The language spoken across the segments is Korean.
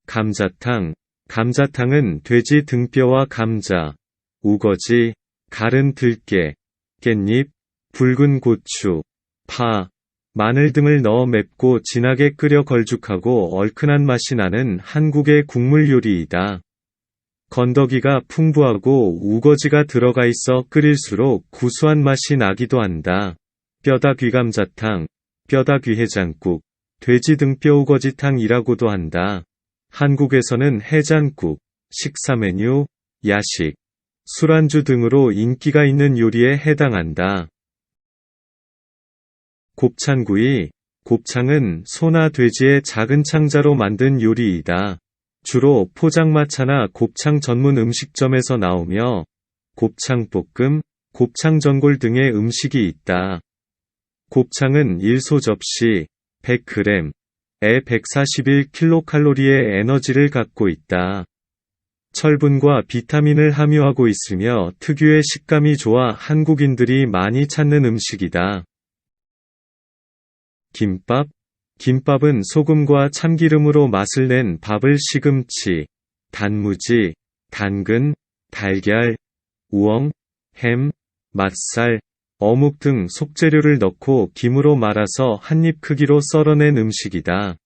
감자탕. 감자탕은 돼지 등뼈와 감자, 우거지, 갈은 들깨, 깻잎, 붉은 고추, 파, 마늘 등을 넣어 맵고 진하게 끓여 걸쭉하고 얼큰한 맛이 나는 한국의 국물 요리이다. 건더기가 풍부하고 우거지가 들어가 있어 끓일수록 구수한 맛이 나기도 한다. 뼈다귀감자탕, 뼈다귀해장국, 돼지 등뼈 우거지탕이라고도 한다. 한국에서는 해장국, 식사 메뉴, 야식, 술안주 등으로 인기가 있는 요리에 해당한다. 곱창구이. 곱창은 소나 돼지의 작은 창자로 만든 요리이다. 주로 포장마차나 곱창 전문 음식점에서 나오며 곱창볶음, 곱창전골 등의 음식이 있다. 곱창은 1소 접시 100g에 141kcal의 에너지를 갖고 있다. 철분과 비타민을 함유하고 있으며 특유의 식감이 좋아 한국인들이 많이 찾는 음식이다. 김밥. 김밥은 소금과 참기름으로 맛을 낸 밥을 시금치, 단무지, 당근, 달걀, 우엉, 햄, 맛살, 어묵 등 속재료를 넣고 김으로 말아서 한입 크기로 썰어낸 음식이다.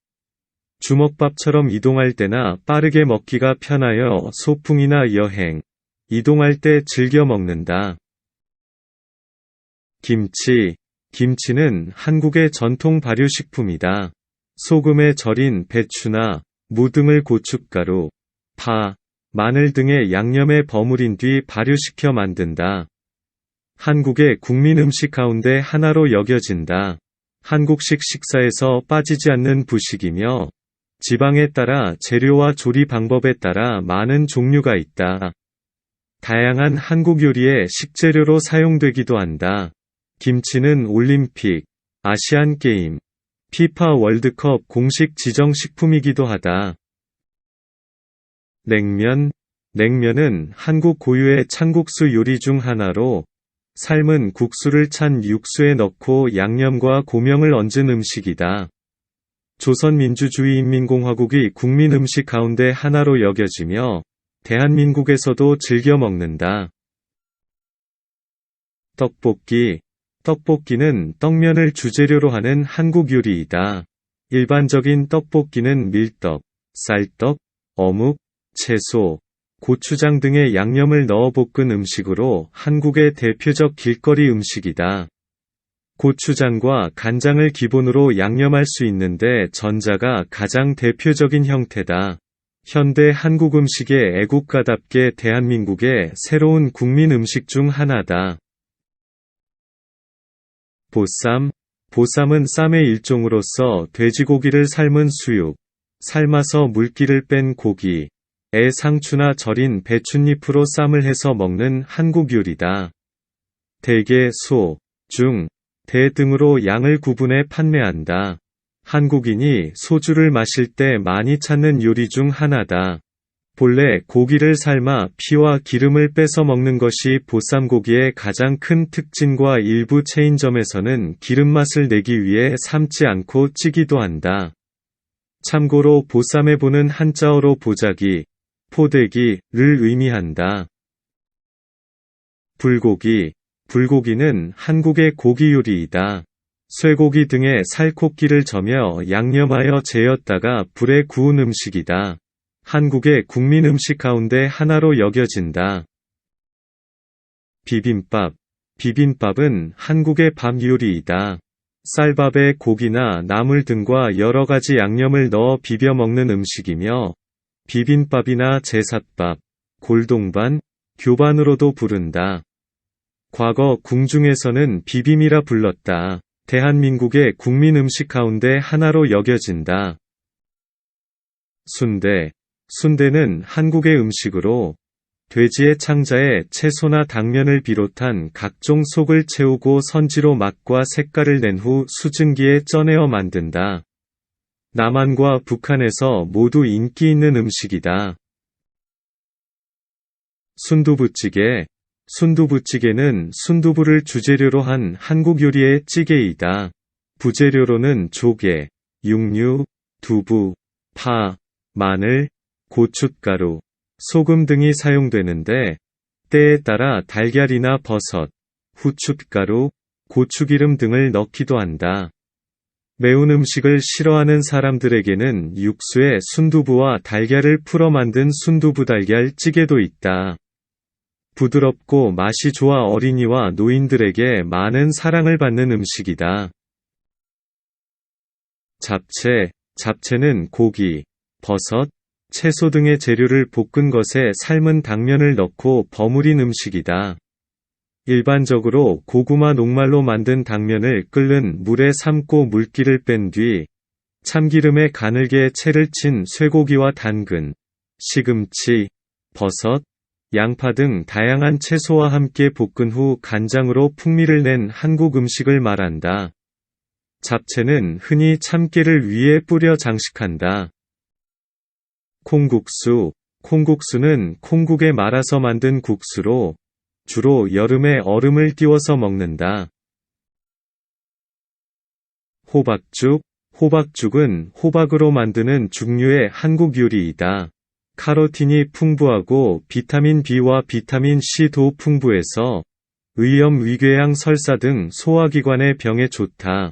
주먹밥처럼 이동할 때나 빠르게 먹기가 편하여 소풍이나 여행, 이동할 때 즐겨 먹는다. 김치. 김치는 한국의 전통 발효식품이다. 소금에 절인 배추나 무 등을 고춧가루, 파, 마늘 등의 양념에 버무린 뒤 발효시켜 만든다. 한국의 국민 음식 가운데 하나로 여겨진다. 한국식 식사에서 빠지지 않는 부식이며 지방에 따라 재료와 조리 방법에 따라 많은 종류가 있다. 다양한 한국 요리의 식재료로 사용되기도 한다. 김치는 올림픽, 아시안게임, 피파 월드컵 공식 지정식품이기도 하다. 냉면. 냉면은 한국 고유의 찬국수 요리 중 하나로 삶은 국수를 찬 육수에 넣고 양념과 고명을 얹은 음식이다. 조선민주주의인민공화국의 국민 음식 가운데 하나로 여겨지며 대한민국에서도 즐겨 먹는다. 떡볶이. 떡볶이는 떡면을 주재료로 하는 한국 요리이다. 일반적인 떡볶이는 밀떡, 쌀떡, 어묵, 채소, 고추장 등의 양념을 넣어 볶은 음식으로 한국의 대표적 길거리 음식이다. 고추장과 간장을 기본으로 양념할 수 있는데 전자가 가장 대표적인 형태다. 현대 한국 음식의 애국가답게 대한민국의 새로운 국민 음식 중 하나다. 보쌈. 보쌈은 쌈의 일종으로서 돼지고기를 삶은 수육, 삶아서 물기를 뺀 고기에 상추나 절인 배춧잎으로 쌈을 해서 먹는 한국 요리다. 대게, 소, 중, 대 등으로 양을 구분해 판매한다. 한국인이 소주를 마실 때 많이 찾는 요리 중 하나다. 본래 고기를 삶아 피와 기름을 빼서 먹는 것이 보쌈고기의 가장 큰 특징과 일부 체인점에서는 기름맛을 내기 위해 삶지 않고 찌기도 한다. 참고로 보쌈의 보는 한자어로 보자기, 포대기를 의미한다. 불고기. 불고기는 한국의 고기 요리이다. 쇠고기 등의 살코기를 저며 양념하여 재었다가 불에 구운 음식이다. 한국의 국민 음식 가운데 하나로 여겨진다. 비빔밥. 비빔밥은 한국의 밥 요리이다. 쌀밥에 고기나 나물 등과 여러 가지 양념을 넣어 비벼 먹는 음식이며 비빔밥이나 제삿밥, 골동반, 교반으로도 부른다. 과거 궁중에서는 비빔이라 불렀다. 대한민국의 국민 음식 가운데 하나로 여겨진다. 순대. 순대는 한국의 음식으로 돼지의 창자에 채소나 당면을 비롯한 각종 속을 채우고 선지로 맛과 색깔을 낸 후 수증기에 쪄내어 만든다. 남한과 북한에서 모두 인기 있는 음식이다. 순두부찌개. 순두부찌개는 순두부를 주재료로 한 한국 요리의 찌개이다. 부재료로는 조개, 육류, 두부, 파, 마늘, 고춧가루, 소금 등이 사용되는데 때에 따라 달걀이나 버섯, 후춧가루, 고추기름 등을 넣기도 한다. 매운 음식을 싫어하는 사람들에게는 육수에 순두부와 달걀을 풀어 만든 순두부 달걀 찌개도 있다. 부드럽고 맛이 좋아 어린이와 노인들에게 많은 사랑을 받는 음식이다. 잡채. 잡채는 고기, 버섯, 채소 등의 재료를 볶은 것에 삶은 당면을 넣고 버무린 음식이다. 일반적으로 고구마 녹말로 만든 당면을 끓는 물에 삶고 물기를 뺀 뒤 참기름에 가늘게 채를 친 쇠고기와 당근, 시금치, 버섯, 양파 등 다양한 채소와 함께 볶은 후 간장으로 풍미를 낸 한국 음식을 말한다. 잡채는 흔히 참깨를 위에 뿌려 장식한다. 콩국수. 콩국수는 콩국에 말아서 만든 국수로 주로 여름에 얼음을 띄워서 먹는다. 호박죽. 호박죽은 호박으로 만드는 죽류의 한국 요리이다. 카로틴이 풍부하고 비타민 B와 비타민 C도 풍부해서 의염, 위궤양, 설사 등 소화기관의 병에 좋다.